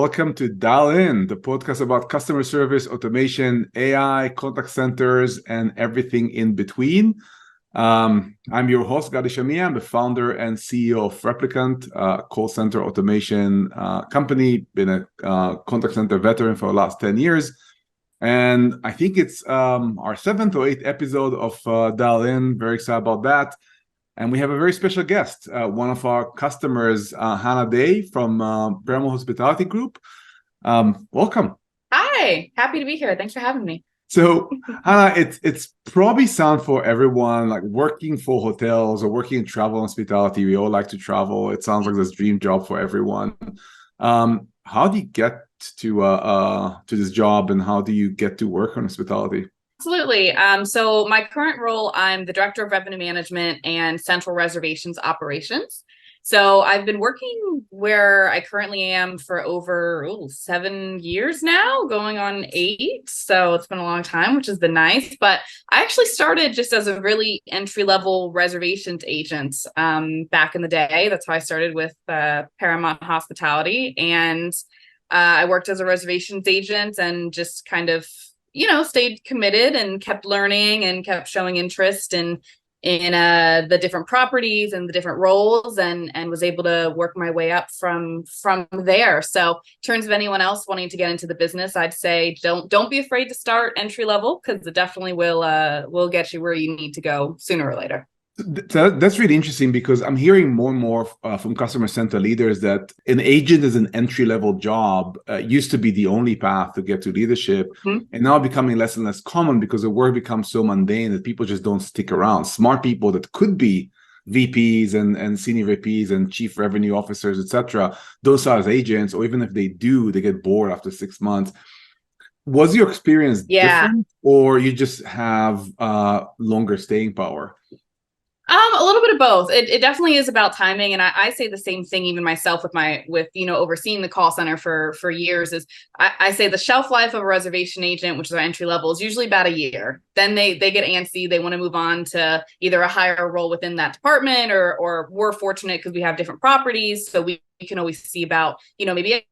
welcome to Dial In, the podcast about customer service, automation, AI, contact centers, and everything in between. I'm your host, Gadi Shamia. I'm the founder and CEO of Replicant, a call center automation company. Been a contact center veteran for the last 10 years. And I think it's our 7th or 8th episode of Dial In. Very excited about that. And we have a very special guest, one of our customers, Hannah Day from Paramount Hospitality Group. Welcome. Hi, happy to be here. Thanks for having me. So, Hannah, it's probably sound for everyone, like working for hotels or working in travel and hospitality. We all like to travel. It sounds like this dream job for everyone. How do you get to this job, and how do you get to work on hospitality? Absolutely. So my current role, I'm the Director of Revenue Management and Central Reservations Operations. So I've been working where I currently am for over 7 years now, going on 8. So it's been a long time, which has been nice. But I actually started just as a really entry-level reservations agent back in the day. That's how I started with Paramount Hospitality. And I worked as a reservations agent and just kind of stayed committed and kept learning and kept showing interest in the different properties and the different roles, and was able to work my way up from there. So in terms of anyone else wanting to get into the business, I'd say don't be afraid to start entry level, because it definitely will get you where you need to go sooner or later. That's really interesting, because I'm hearing more and more from customer center leaders that an agent is an entry-level job. Used to be the only path to get to leadership, and now becoming less and less common because the work becomes so mundane that people just don't stick around. Smart people that could be VPs and senior VPs and chief revenue officers, etc., those are as agents, or even if they do, they get bored after 6 months. Was your experience different, or you just have longer staying power? A little bit of both. It definitely is about timing. And I say the same thing even myself with overseeing the call center for years. Is I say the shelf life of a reservation agent, which is our entry level, is usually about a year. Then they get antsy. They want to move on to either a higher role within that department, or we're fortunate because we have different properties. So we can always see about, maybe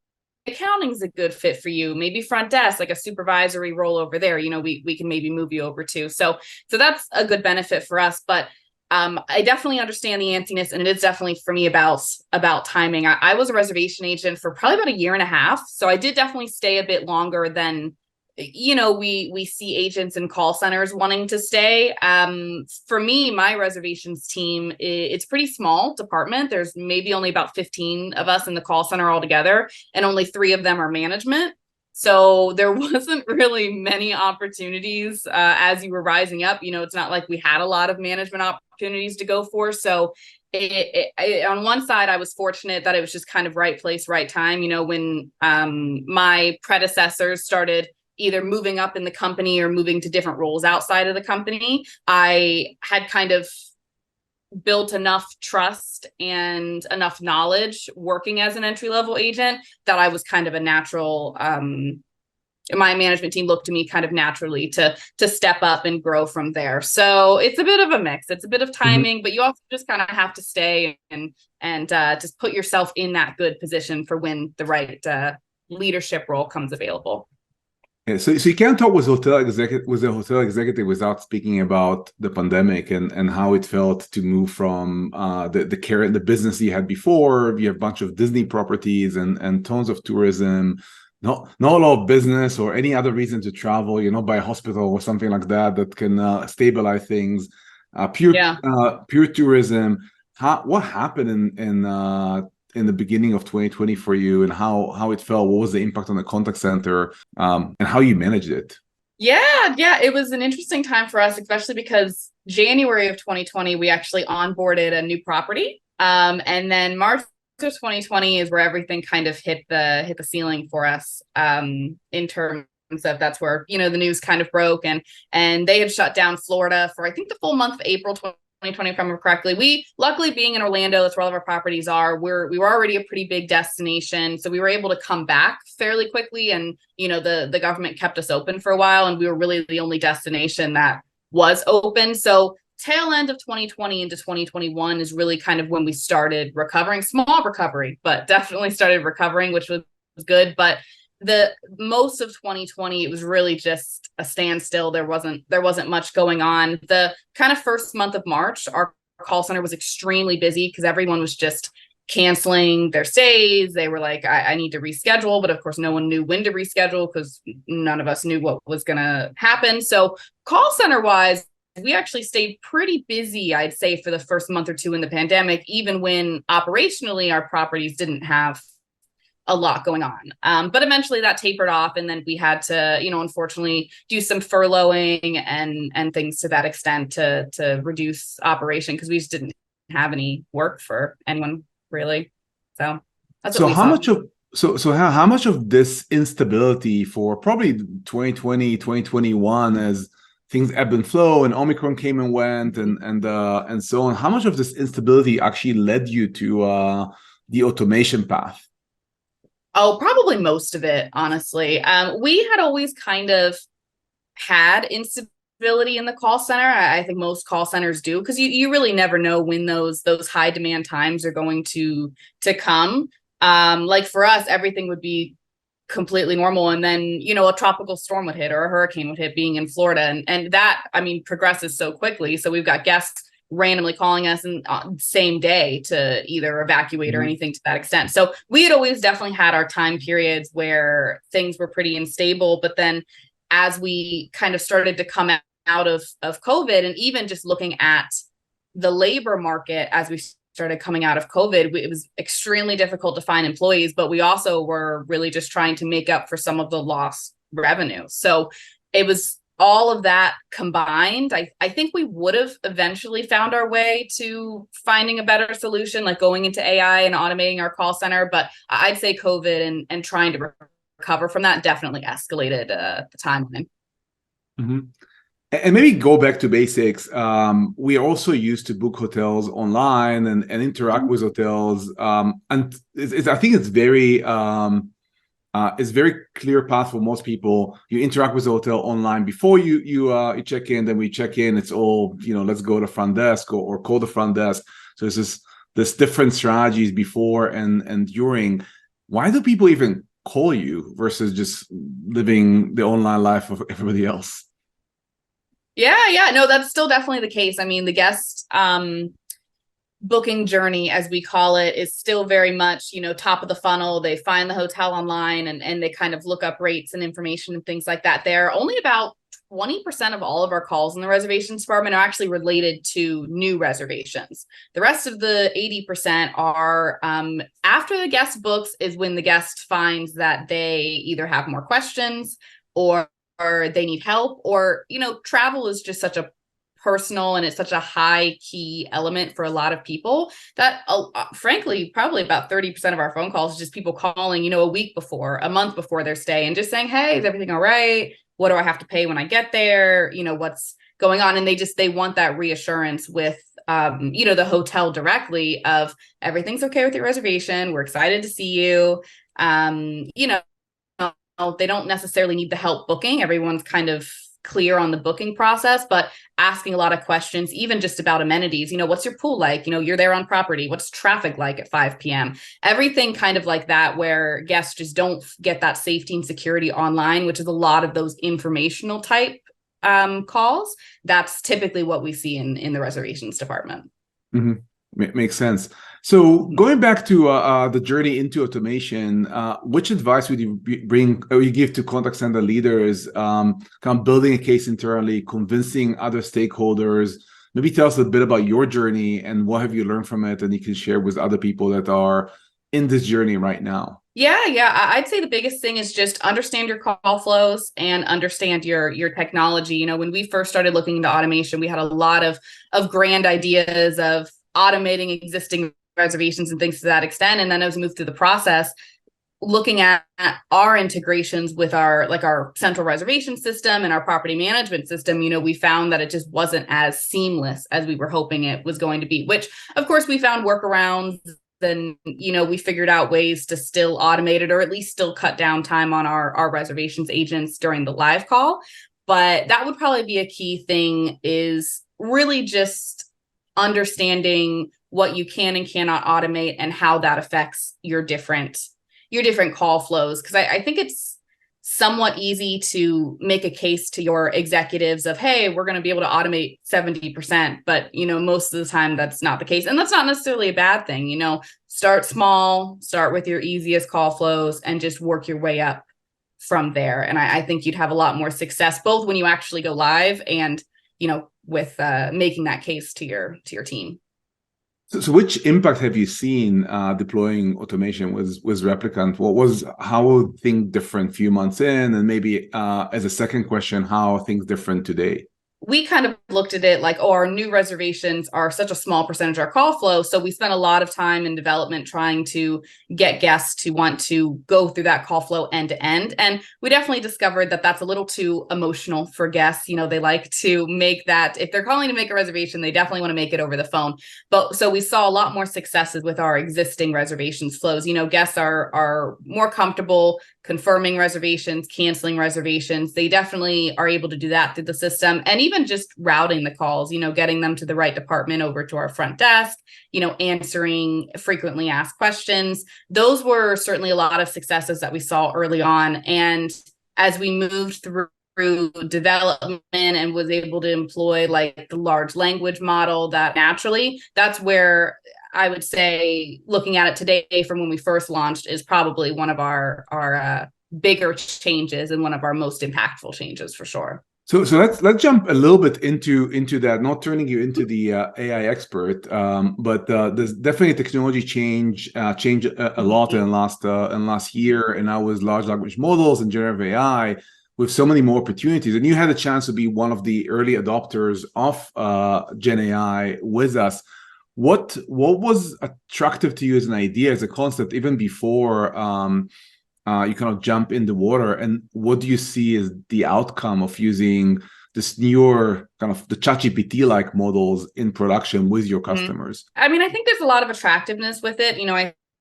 accounting is a good fit for you. Maybe front desk, like a supervisory role over there, we can maybe move you over to. So that's a good benefit for us. But I definitely understand the antsiness, and it is definitely for me about timing. I was a reservation agent for probably about 1.5 years. So I did definitely stay a bit longer than, we see agents in call centers wanting to stay. For me, my reservations team, it's pretty small department. There's maybe only about 15 of us in the call center altogether, and only 3 of them are management. So there wasn't really many opportunities as you were rising up. It's not like we had a lot of management opportunities to go for. So on one side, I was fortunate that it was just kind of right place, right time. When my predecessors started either moving up in the company or moving to different roles outside of the company, I had kind of built enough trust and enough knowledge working as an entry-level agent that I was kind of a natural, my management team looked to me kind of naturally to step up and grow from there. So it's a bit of a mix. It's a bit of timing, but you also just kind of have to stay and just put yourself in that good position for when the right leadership role comes available. Yeah, so you can't talk with a hotel executive without speaking about the pandemic and how it felt to move from the business you had before. You have a bunch of Disney properties and tons of tourism, not a lot of business or any other reason to travel, by a hospital or something like that can stabilize things. Pure tourism. What happened in the beginning of 2020 for you, and how it felt? What was the impact on the contact center, and how you managed it? Yeah, it was an interesting time for us, especially because January of 2020, we actually onboarded a new property. And then March of 2020 is where everything kind of hit the ceiling for us, in terms of that's where, the news kind of broke, and they had shut down Florida for, I think, the full month of April 2020, if I remember correctly. We, luckily, being in Orlando, that's where all of our properties are, we were already a pretty big destination. So we were able to come back fairly quickly. And, the government kept us open for a while, and we were really the only destination that was open. So tail end of 2020 into 2021 is really kind of when we started recovering, small recovery, but definitely started recovering, which was good, but the most of 2020, it was really just a standstill. There wasn't much going on. The kind of first month of March, our call center was extremely busy because everyone was just canceling their stays. They were like, I need to reschedule, but of course no one knew when to reschedule because none of us knew what was going to happen. So call center wise, we actually stayed pretty busy, I'd say, for the first month or two in the pandemic, even when operationally our properties didn't have a lot going on. But eventually that tapered off, and then we had to, unfortunately do some furloughing and things to that extent to reduce operation because we just didn't have any work for anyone really. So that's what we saw. How much of this instability for probably 2020, 2021, as things ebb and flow and Omicron came and went and so on, how much of this instability actually led you to the automation path? Oh, probably most of it, honestly. We had always kind of had instability in the call center. I think most call centers do, because you really never know when those high demand times are going to come. Like for us, everything would be completely normal, and then a tropical storm would hit or a hurricane would hit, being in Florida, and that, I mean, progresses so quickly. So we've got guests randomly calling us and same day to either evacuate or anything to that extent. So we had always definitely had our time periods where things were pretty unstable. But then as we kind of started to come out of COVID, and even just looking at the labor market as we started coming out of COVID, it was extremely difficult to find employees, but we also were really just trying to make up for some of the lost revenue. So it was all of that combined. I think we would have eventually found our way to finding a better solution, like going into AI and automating our call center. But I'd say COVID and trying to recover from that definitely escalated the timeline. Mm-hmm. And maybe go back to basics. We also used to book hotels online and interact with hotels. And I think it's very clear path for most people. You interact with the hotel online before you check in. Then we check in. It's all, let's go to front desk or call the front desk. So it's this different strategies before and during. Why do people even call you versus just living the online life of everybody else? Yeah, no, that's still definitely the case. I mean, the guest booking journey, as we call it, is still very much, top of the funnel. They find the hotel online and they kind of look up rates and information and things like that. There, only about 20% of all of our calls in the reservations department are actually related to new reservations. The rest of the 80% are after the guest books is when the guest finds that they either have more questions or they need help, or, travel is just such a personal and it's such a high key element for a lot of people that frankly, probably about 30% of our phone calls is just people calling, a week before, a month before their stay, and just saying, hey, is everything all right? What do I have to pay when I get there? What's going on? And they want that reassurance with, the hotel directly of everything's okay with your reservation. We're excited to see you. They don't necessarily need the help booking. Everyone's kind of clear on the booking process, but asking a lot of questions, even just about amenities. What's your pool like? You're there on property. What's traffic like at 5 p.m.? Everything kind of like that, where guests just don't get that safety and security online, which is a lot of those informational type calls. That's typically what we see in the reservations department. Mm-hmm. Makes sense. So going back to the journey into automation, which advice would you give to contact center leaders, kind of building a case internally, convincing other stakeholders? Maybe tell us a bit about your journey and what have you learned from it, and you can share with other people that are in this journey right now. Yeah. I'd say the biggest thing is just understand your call flows and understand your technology. When we first started looking into automation, we had a lot of grand ideas of automating existing reservations and things to that extent. And then as we move through the process, looking at our integrations with our central reservation system and our property management system, we found that it just wasn't as seamless as we were hoping it was going to be, which of course we found workarounds. Then, we figured out ways to still automate it, or at least still cut down time on our reservations agents during the live call. But that would probably be a key thing, is really just understanding what you can and cannot automate and how that affects your different your different call flows. Because I think it's somewhat easy to make a case to your executives of, hey, we're going to be able to automate 70%, but most of the time that's not the case. And that's not necessarily a bad thing. Start small, start with your easiest call flows and just work your way up from there. And I think you'd have a lot more success, both when you actually go live and, with making that case to your team. So which impact have you seen deploying automation with Replicant? How were things different a few months in? And maybe as a second question, how are things different today? We kind of looked at it like, our new reservations are such a small percentage of our call flow. So we spent a lot of time in development trying to get guests to want to go through that call flow end to end. And we definitely discovered that that's a little too emotional for guests. They like to make that, if they're calling to make a reservation, they definitely want to make it over the phone. But so we saw a lot more successes with our existing reservations flows. Guests are more comfortable confirming reservations, canceling reservations. They definitely are able to do that through the system. And even just routing the calls, getting them to the right department over to our front desk, answering frequently asked questions. Those were certainly a lot of successes that we saw early on. And as we moved through development and was able to employ like the large language model, that's where I would say, looking at it today from when we first launched, is probably one of our bigger changes and one of our most impactful changes for sure. So let's jump a little bit into that. Not turning you into the AI expert, but there's definitely technology change a lot in last year, and now with large language models and generative AI, with so many more opportunities. And you had a chance to be one of the early adopters of Gen AI with us. What was attractive to you as an idea, as a concept, even before you kind of jump in the water? And what do you see as the outcome of using this newer kind of the ChatGPT-like models in production with your customers? I mean, I think there's a lot of attractiveness with it.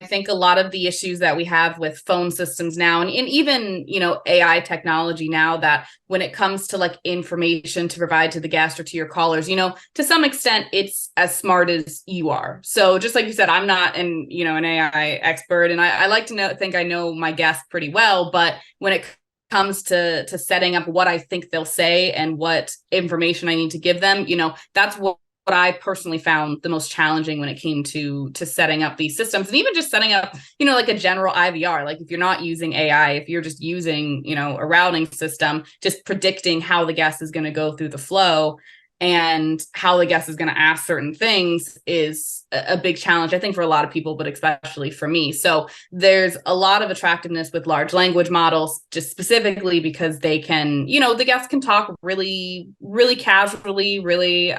I think a lot of the issues that we have with phone systems now and even, AI technology now, that when it comes to like information to provide to the guest or to your callers, to some extent, it's as smart as you are. So just like you said, I'm not an AI expert, and I like to think I know my guests pretty well, but when it comes to setting up what I think they'll say and what information I need to give them, that's what I personally found the most challenging when it came to setting up these systems, and even just setting up, like a general IVR. Like if you're not using AI, if you're just using, a routing system, just predicting how the guest is going to go through the flow and how the guest is going to ask certain things is a big challenge, I think, for a lot of people, but especially for me. So there's a lot of attractiveness with large language models, just specifically because they can, the guests can talk really, really casually, really,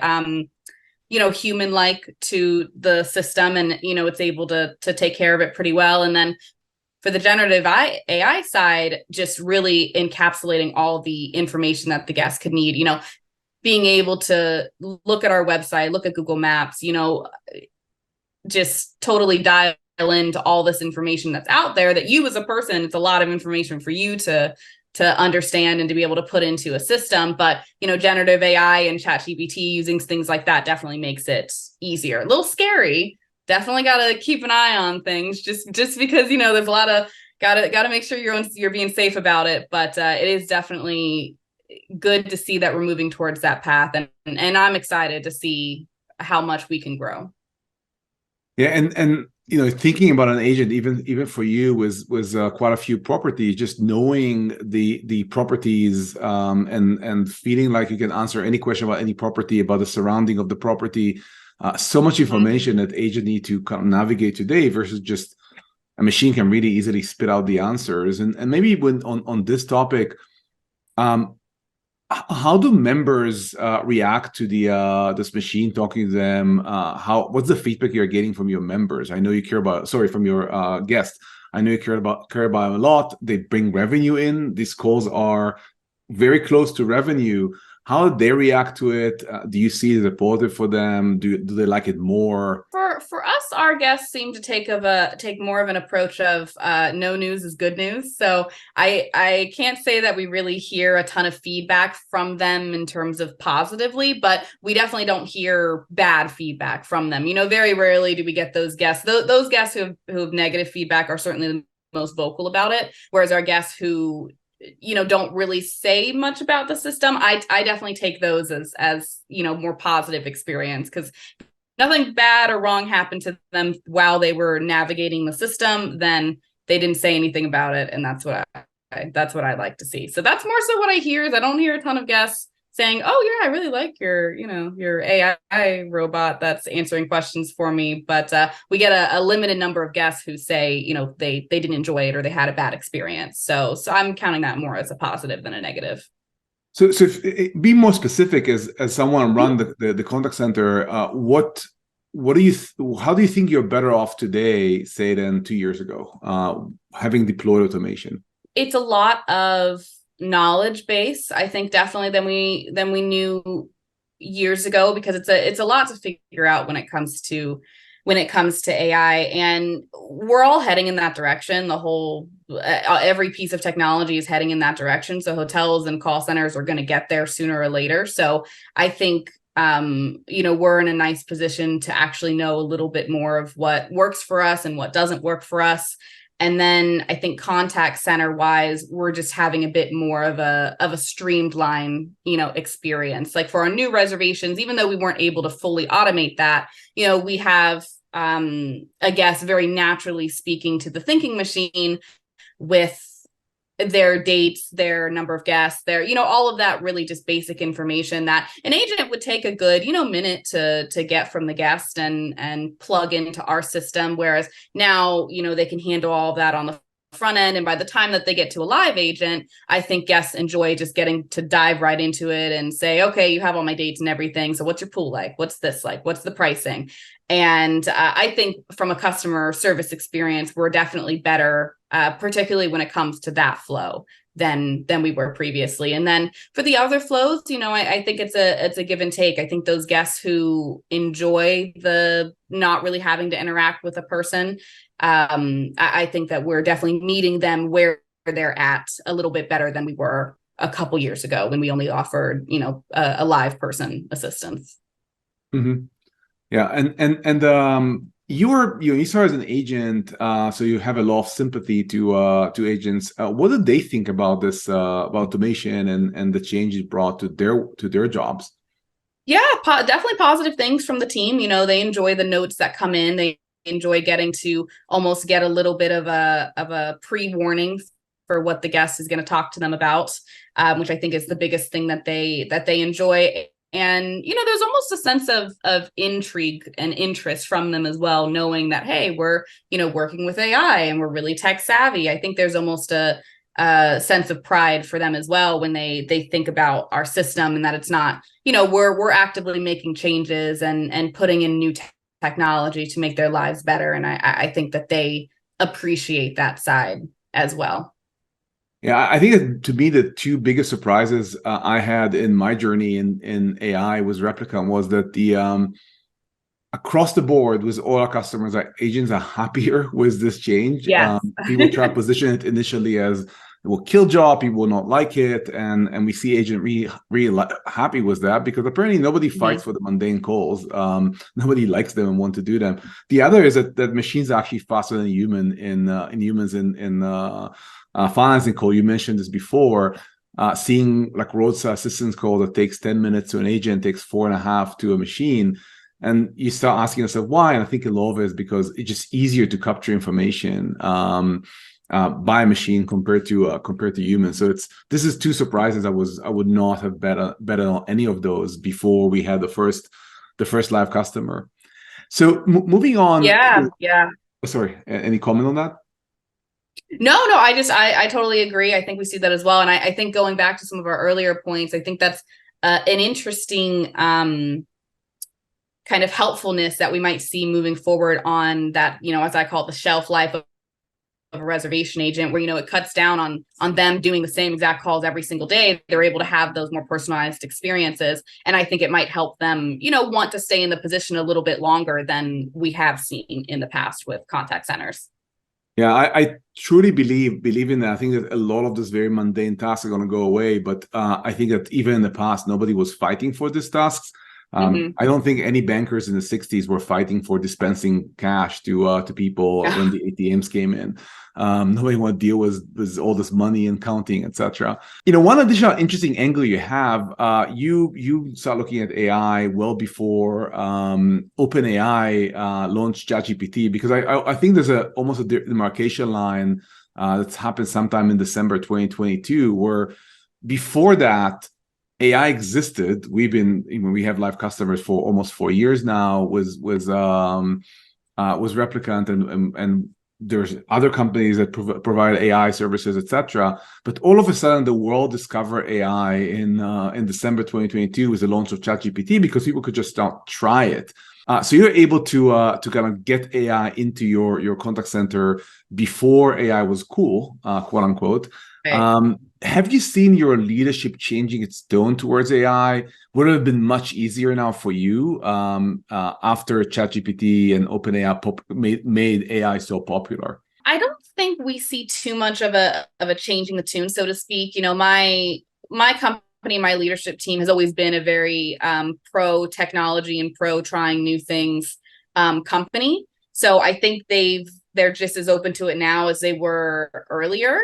human-like to the system, and it's able to take care of it pretty well. And then for the generative AI side, just really encapsulating all the information that the guest could need, being able to look at our website, look at Google Maps, just totally dial into all this information that's out there that you as a person, it's a lot of information for you to understand and to be able to put into a system. But, generative AI and ChatGPT using things like that definitely makes it easier. A little scary. Definitely got to keep an eye on things just because, there's a lot of got to make sure you're being safe about it. But it is definitely good to see that we're moving towards that path. And I'm excited to see how much we can grow. Yeah. And thinking about an agent, even for you, was quite a few properties. Just knowing the properties and feeling like you can answer any question about any property, about the surrounding of the property. So much information that agent need to kind of navigate today, versus just a machine can really easily spit out the answers. And maybe when on this topic, how do members react to this machine talking to them? What's the feedback you're getting from your members? I know you care about, from your guests. I know you care about them a lot. They bring revenue in. These calls are very close to revenue. How do they react to it? Do you see it as a positive for them? Do they like it more? For us, our guests seem to take more of an approach of no news is good news. So I can't say that we really hear a ton of feedback from them in terms of positively, but we definitely don't hear bad feedback from them. Very rarely do we get those guests. Those guests who have negative feedback are certainly most vocal about it. Whereas our guests who, don't really say much about the system, I definitely take those as more positive experience, because nothing bad or wrong happened to them while they were navigating the system. Then they didn't say anything about it, and that's what I like to see. So that's more so what I hear. Is I don't hear a ton of guests saying, "Oh yeah, I really like your AI robot that's answering questions for me." But we get a limited number of guests who say, they didn't enjoy it or they had a bad experience. So I'm counting that more as a positive than a negative. So be more specific. As someone run the contact center, what do you how do you think you're better off today, say, than 2 years ago, having deployed automation? It's a lot of knowledge base, I think, definitely than we knew years ago, because it's a lot to figure out when it comes to AI, and we're all heading in that direction. The whole every piece of technology is heading in that direction. So hotels and call centers are going to get there sooner or later. So I think we're in a nice position to actually know a little bit more of what works for us and what doesn't work for us. And then I think contact center wise, we're just having a bit more of a streamlined, experience. Like for our new reservations, even though we weren't able to fully automate that, we have a guest very naturally speaking to the thinking machine with their dates, their number of guests, their, all of that really just basic information that an agent would take a good, minute to get from the guest and plug into our system. Whereas now, they can handle all of that on the front end. And by the time that they get to a live agent, I think guests enjoy just getting to dive right into it and say, okay, you have all my dates and everything. So what's your pool like? What's this like? What's the pricing? And I think from a customer service experience, we're definitely better, particularly when it comes to that flow than we were previously. And then for the other flows, I think it's a give and take. I think those guests who enjoy the not really having to interact with a person, I think that we're definitely meeting them where they're at a little bit better than we were a couple years ago when we only offered, a live person assistance. Mm-hmm. Yeah, and you started as an agent, so you have a lot of sympathy to agents. What did they think about this about automation and the changes brought to their jobs? Yeah, definitely positive things from the team. They enjoy the notes that come in. They enjoy getting to almost get a little bit of a pre-warning for what the guest is going to talk to them about, which I think is the biggest thing that they enjoy. And, there's almost a sense of intrigue and interest from them as well, knowing that, hey, we're, working with AI and we're really tech savvy. I think there's almost a sense of pride for them as well when they think about our system, and that it's not, we're actively making changes and putting in new technology to make their lives better. And I think that they appreciate that side as well. Yeah, I think that to me, the two biggest surprises I had in my journey in AI was Replicant, was that the across the board with all our customers, our agents are happier with this change. Yes. People try to position it initially as it will kill job, people will not like it, and we see agent really happy with that, because apparently nobody fights for the mundane calls. Nobody likes them and want to do them. The other is that machines are actually faster than human in humans in financing call. You mentioned this before. Seeing like roadside assistance call that takes 10 minutes to an agent takes 4.5 to a machine. And you start asking yourself why. And I think a lot of it is because it's just easier to capture information by a machine compared to humans. So this is two surprises. I would not have bet on any of those before we had the first live customer. So moving on. Yeah. Sorry, any comment on that? No, I totally agree. I think we see that as well. And I think going back to some of our earlier points, I think that's an interesting kind of helpfulness that we might see moving forward on that, as I call it, the shelf life of a reservation agent, where, it cuts down on them doing the same exact calls every single day. They're able to have those more personalized experiences. And I think it might help them, want to stay in the position a little bit longer than we have seen in the past with contact centers. Yeah, I truly believe in that. I think that a lot of these very mundane tasks are going to go away. But I think that even in the past, nobody was fighting for these tasks. Mhm. I don't think any bankers in the 60s were fighting for dispensing cash to people Yeah. when the ATMs came in. Nobody wanted to deal with all this money and counting, etc. One additional interesting angle you have, you start looking at AI well before OpenAI launched ChatGPT, because I think there's almost a demarcation line that's happened sometime in December 2022, where before that AI existed. We have live customers for almost 4 years now with Replicant, and there's other companies that provide AI services, etc. But all of a sudden, the world discovered AI in December 2022 with the launch of ChatGPT, because people could just start try it. So you're able to kind of get AI into your contact center before AI was cool, quote unquote. Right. Have you seen your leadership changing its tone towards AI? Would it have been much easier now for you after ChatGPT and OpenAI made AI so popular? I don't think we see too much of a changing the tune, so to speak. My company, my leadership team has always been a very pro technology and pro trying new things company. So I think they're just as open to it now as they were earlier.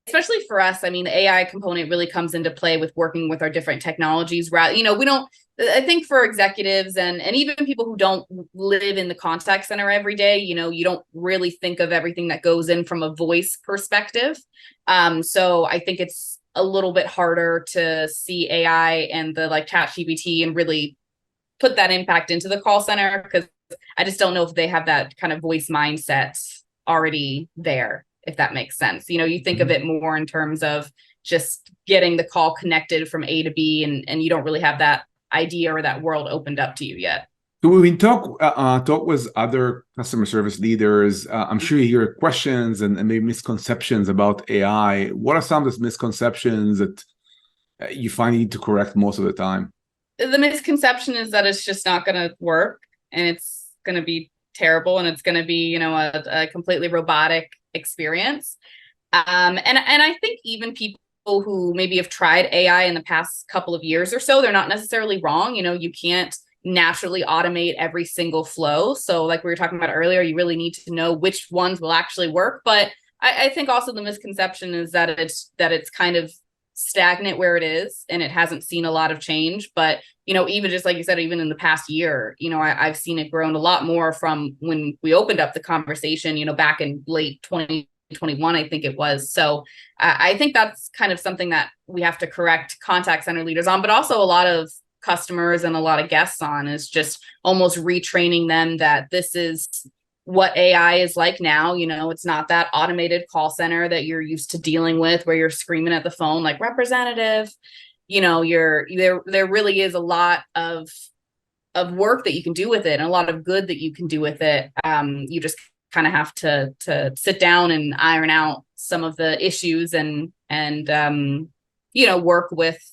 Especially for us, I mean, the AI component really comes into play with working with our different technologies. We don't, I think for executives and even people who don't live in the contact center every day, you don't really think of everything that goes in from a voice perspective. So I think it's a little bit harder to see AI and the like ChatGPT and really put that impact into the call center, because I just don't know if they have that kind of voice mindset already there, if that makes sense. You think of it more in terms of just getting the call connected from A to B, and you don't really have that idea or that world opened up to you yet. So when we talk with other customer service leaders, I'm sure you hear questions and maybe misconceptions about AI. What are some of those misconceptions that you find you need to correct most of the time? The misconception is that it's just not going to work, and it's going to be terrible, and it's going to be, a completely robotic experience. And I think even people who maybe have tried AI in the past couple of years or so, they're not necessarily wrong. You can't naturally automate every single flow. So like we were talking about earlier, you really need to know which ones will actually work. But I think also the misconception is that it's kind of stagnant where it is, and it hasn't seen a lot of change. But even just like you said, even in the past year, I've seen it grown a lot more from when we opened up the conversation, back in late 2021, I think it was. So I think that's kind of something that we have to correct contact center leaders on, but also a lot of customers and a lot of guests on, is just almost retraining them that this is what AI is like now. It's not that automated call center that you're used to dealing with, where you're screaming at the phone like representative. There really is a lot of work that you can do with it, and a lot of good that you can do with it. You just kind of have to sit down and iron out some of the issues and work with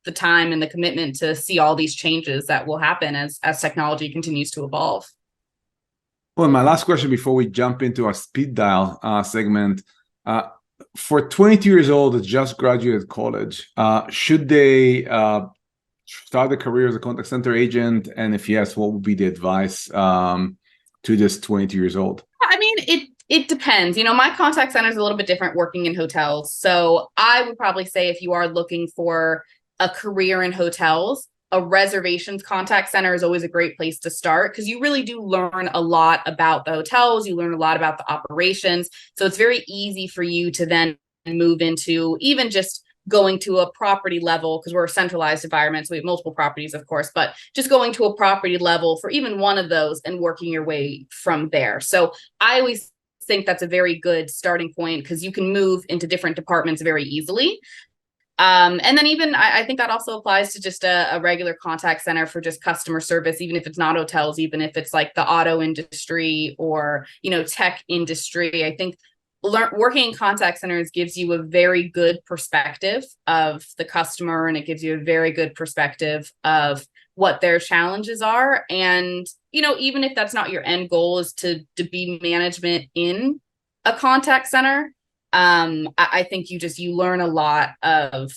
the time and the commitment to see all these changes that will happen as technology continues to evolve. Well, my last question before we jump into our speed dial segment, for 22 years old that just graduated college, should they start a career as a contact center agent? And if yes, what would be the advice to this 22 years old? I mean, it depends. My contact center is a little bit different working in hotels. So I would probably say if you are looking for a career in hotels, a reservations contact center is always a great place to start, because you really do learn a lot about the hotels. You learn a lot about the operations. So it's very easy for you to then move into even just going to a property level, because we're a centralized environment. So we have multiple properties, of course, but just going to a property level for even one of those and working your way from there. So I always think that's a very good starting point, because you can move into different departments very easily. And then even I think that also applies to just a regular contact center for just customer service, even if it's not hotels, even if it's like the auto industry or, tech industry. I think working in contact centers gives you a very good perspective of the customer, and it gives you a very good perspective of what their challenges are. And, even if that's not your end goal, is to be management in a contact center, I think you learn a lot of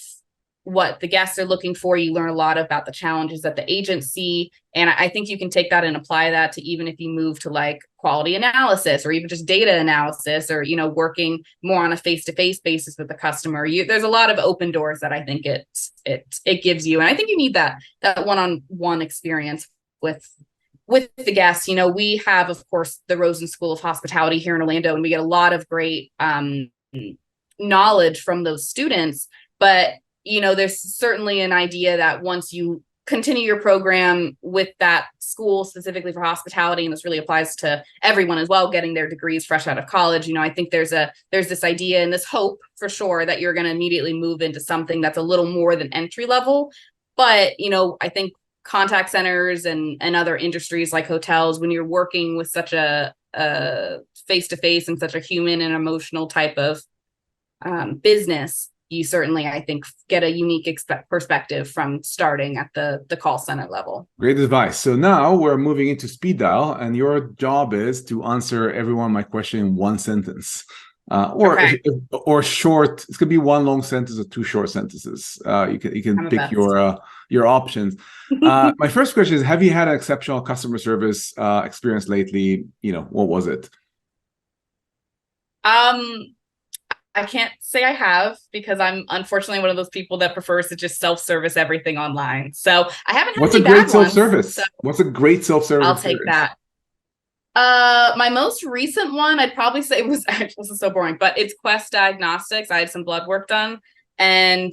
what the guests are looking for. You learn a lot about the challenges that the agents see. And I think you can take that and apply that to even if you move to like quality analysis or even just data analysis or, working more on a face-to-face basis with the customer. There's a lot of open doors that I think it gives you. And I think you need that one-on-one experience with the guests. We have, of course, the Rosen School of Hospitality here in Orlando, and we get a lot of great knowledge from those students. But there's certainly an idea that once you continue your program with that school specifically for hospitality, and this really applies to everyone as well, getting their degrees fresh out of college, I think there's this idea and this hope for sure that you're going to immediately move into something that's a little more than entry level. But, I think contact centers and other industries like hotels, when you're working with such a face-to-face and such a human and emotional type of business, you certainly, I think, get a unique perspective from starting at the call center level. Great advice. So now we're moving into speed dial, and your job is to answer everyone my question in one sentence, or short. It's gonna be one long sentence or two short sentences. You can pick your options. My first question is: have you had an exceptional customer service experience lately? What was it? I can't say I have, because I'm unfortunately one of those people that prefers to just self-service everything online. So I haven't had What's a great self-service? What's a great self-service? I'll take that. My most recent one, I'd probably say was actually, this is so boring, but it's Quest Diagnostics. I had some blood work done, and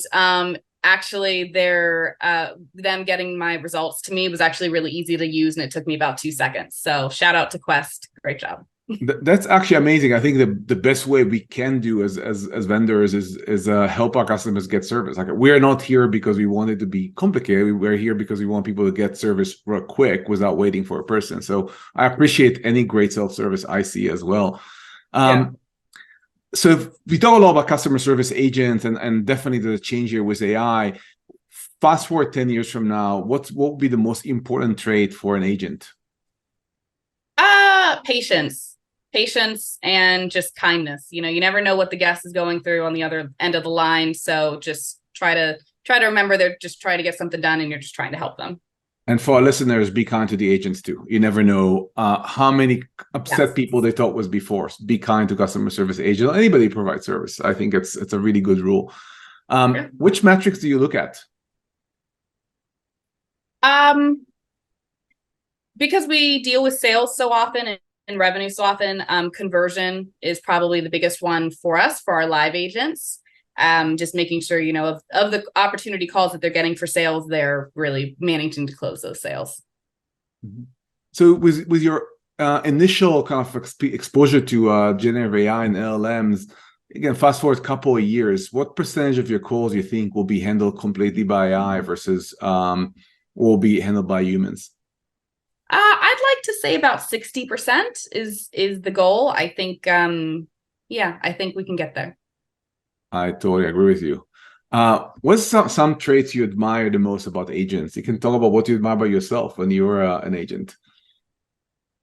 actually them getting my results to me was actually really easy to use, and it took me about 2 seconds. So shout out to Quest. Great job. That's actually amazing. I think the best way we can do as vendors is help our customers get service. Like, we're not here because we want it to be complicated. We're here because we want people to get service real quick without waiting for a person. So I appreciate any great self-service I see as well. So if we talk a lot about customer service agents and definitely the change here with AI. Fast forward 10 years from now, what will be the most important trait for an agent? Patience and just kindness. You never know what the guest is going through on the other end of the line. So just try to remember they're just trying to get something done, and you're just trying to help them. And for our listeners, be kind to the agents too. You never know how many upset people they thought was before. Be kind to customer service agents. Anybody who provides service. I think it's a really good rule. Which metrics do you look at? Because we deal with sales so often and revenue so often, conversion is probably the biggest one for us, for our live agents. Just making sure, of the opportunity calls that they're getting for sales, they're really managing to close those sales. Mm-hmm. So with your initial kind of exposure to generative AI and LLMs, again, fast forward a couple of years, what percentage of your calls you think will be handled completely by AI versus will be handled by humans? I'd like to say about 60% is the goal. I think, I think we can get there. I totally agree with you. What's some traits you admire the most about agents? You can talk about what you admire about yourself when you're an agent.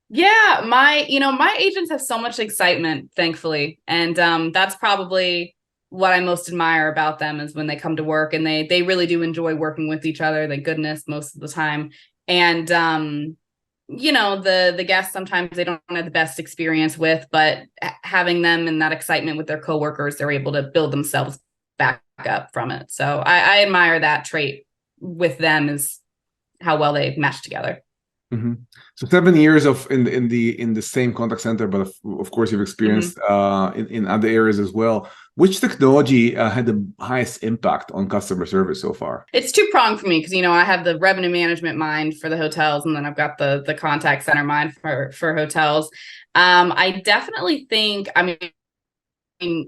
Yeah, my agents have so much excitement, thankfully. And that's probably what I most admire about them, is when they come to work and they really do enjoy working with each other, thank goodness, most of the time. And the guests, sometimes they don't have the best experience with, but having them and that excitement with their coworkers, they're able to build themselves back up from it. So I admire that trait with them, is how well they mesh together. Mm-hmm. So 7 years in the same contact center, but of course you've experienced in other areas as well. Which technology had the highest impact on customer service so far? It's two-pronged for me, because I have the revenue management mind for the hotels, and then I've got the contact center mind for hotels. I definitely think,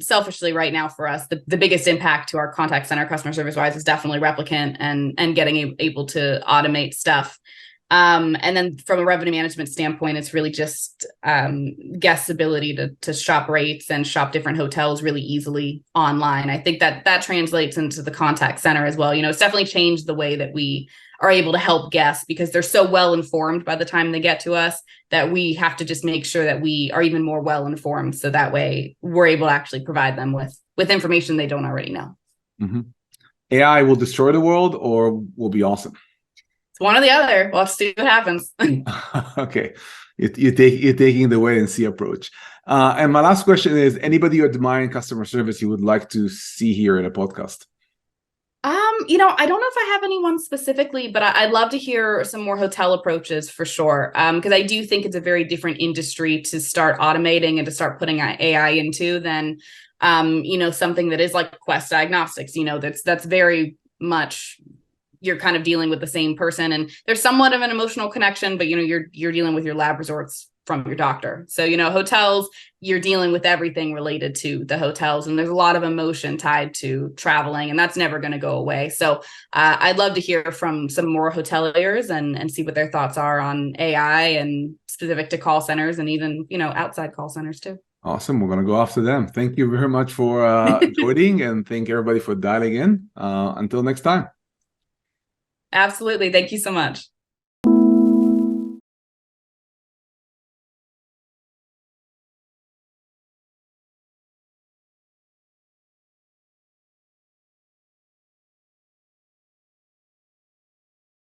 selfishly right now for us, the biggest impact to our contact center customer service wise is definitely Replicant and getting able to automate stuff. And then from a revenue management standpoint, it's really just guests' ability to shop rates and shop different hotels really easily online. I think that translates into the contact center as well. It's definitely changed the way that we are able to help guests, because they're so well informed by the time they get to us that we have to just make sure that we are even more well informed, so that way we're able to actually provide them with information they don't already know. Mm-hmm. AI will destroy the world or will be awesome? It's one or the other. We'll have to see what happens. Okay, you're taking the wait and see approach. And my last question is: anybody you admire in customer service you would like to see here in a podcast? I don't know if I have anyone specifically, but I'd love to hear some more hotel approaches for sure. Because I do think it's a very different industry to start automating and to start putting AI into than, something that is like Quest Diagnostics. That's very much you're kind of dealing with the same person, and there's somewhat of an emotional connection, but you're dealing with your lab results from your doctor. So hotels, you're dealing with everything related to the hotels, and there's a lot of emotion tied to traveling, and that's never going to go away. So I'd love to hear from some more hoteliers and see what their thoughts are on AI and specific to call centers, and even outside call centers too. Awesome. We're going to go after them. Thank you very much for joining, and thank everybody for dialing in. Until next time. Absolutely. Thank you so much.